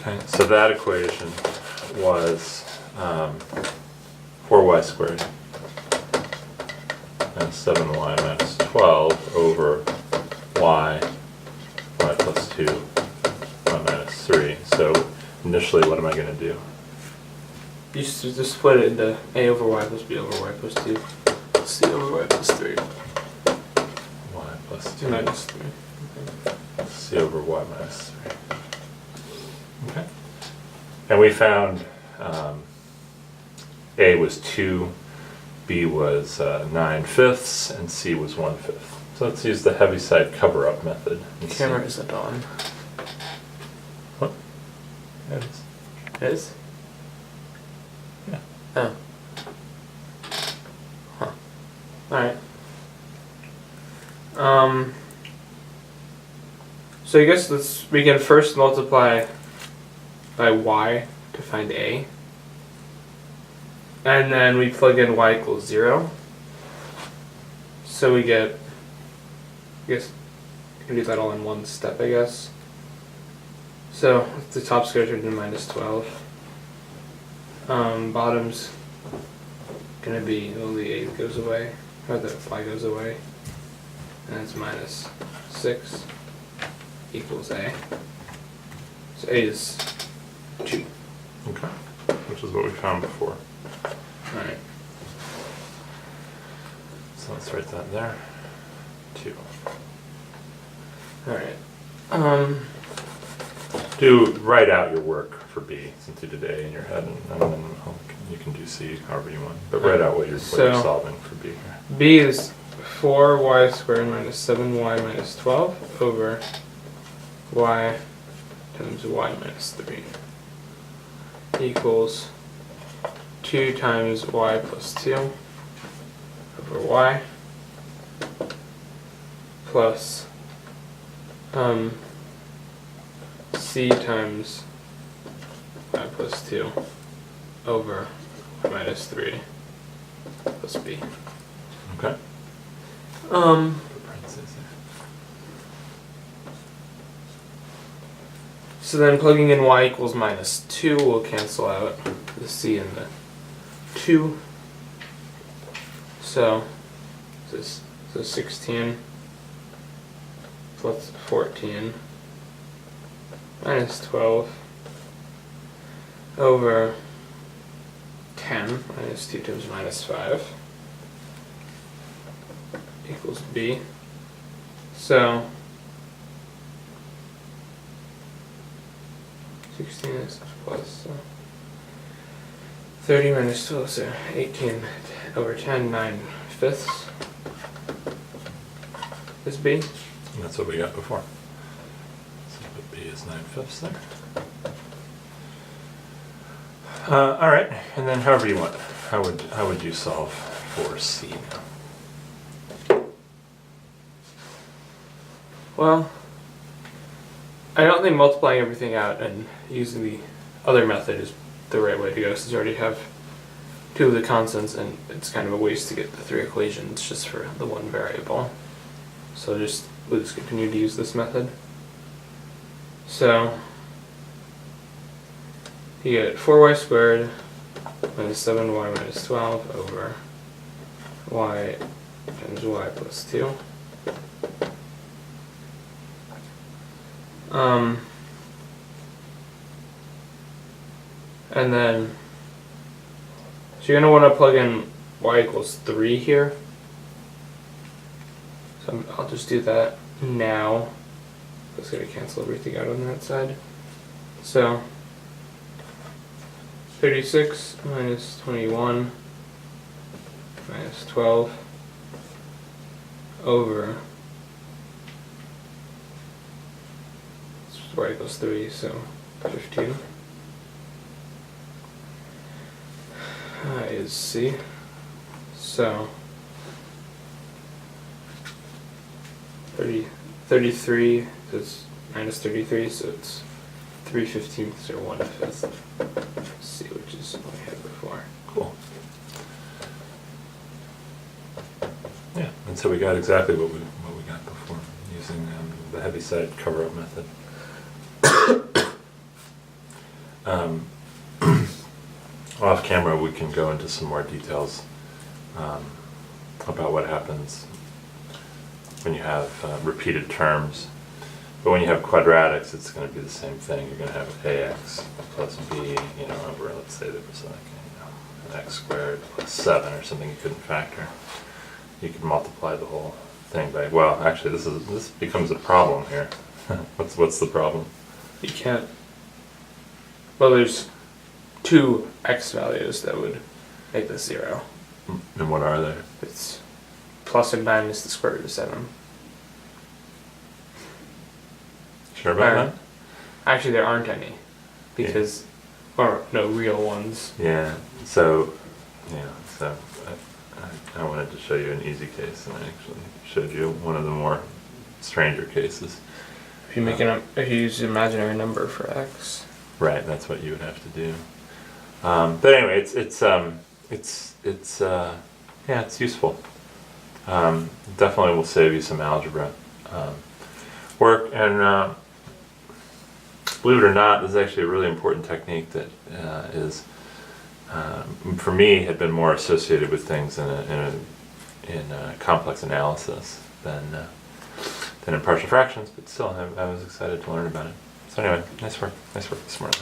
Okay, so that equation was 4y squared and 7y minus 12 over y plus 2, y minus 3. So initially, what am I going to do? You just split it into a over y plus b over y plus 2, c over y plus 3. Y plus 2 minus 3. Okay. C over y minus 3. Okay. And we found A was 2, B was 9/5, and C was 1/5. So let's use the Heaviside cover-up method. Camera isn't on. What? Yeah, it is. It is? Yeah. Oh. Huh. Alright. So I guess we can first multiply by y to find a. And then we plug in y equals 0. So we get, I guess you can do that all in one step, I guess. So the top square turned into minus 12. Bottom's gonna be, well, the a goes away, or the y goes away, and it's minus 6 equals a. So a is 2. Okay. Which is what we found before. Alright. So let's write that there. 2. Alright. Do write out your work for B, since you did A in your head, and then you can do C however you want. But write out what you're solving for B here. B is 4y squared minus 7y minus 12 over y times y minus 3 equals 2 times y plus 2 over y plus c times y plus 2 over y minus 3 plus b. Okay. So then plugging in y equals minus 2 will cancel out the c and the 2. So 16 plus 14 minus 12 over 10 minus 2 times minus 5 equals b. So 16 is plus 30 minus 12, so 18 over 10, 9/5 is b. And that's what we got before. So put B is 9/5 there. All right, and then however you want. How would you solve for C now? Well, I don't think multiplying everything out and using the other method is the right way to go, since you already have 2 of the constants, and it's kind of a waste to get the 3 equations just for the one variable. So we'll just continue to use this method. So you get 4y squared minus 7y minus 12 over y times y plus 2. And then, so you're going to want to plug in y equals 3 here. So I'll just do that now. It's going to cancel everything out on that side. So 36 minus 21 minus 12 over y equals 3, so 15 is C. So 33, so it's minus 33, so it's 3/15 or 1/5 C, which is what we had before. Cool. Yeah, and so we got exactly what we got before using the Heaviside cover-up method. off camera we can go into some more details about what happens when you have repeated terms. But when you have quadratics, it's going to be the same thing. You're going to have ax plus b, over, let's say there was like, an x squared plus 7 or something you couldn't factor. You could multiply the whole thing by, well, actually this becomes a problem here. What's the problem? You can't. Well, there's two x values that would make this 0. And what are they? It's plus and minus the square root of 7. Sure about that? Actually, there aren't any, because, or no real ones. Yeah. So I wanted to show you an easy case, and I actually showed you one of the more stranger cases. If you if you use an imaginary number for x. Right. That's what you would have to do. But anyway, it's useful. Definitely will save you some algebra work, and believe it or not, this is actually a really important technique that is, for me, had been more associated with things in a complex analysis than in partial fractions. But still, I was excited to learn about it. So anyway, nice work this morning.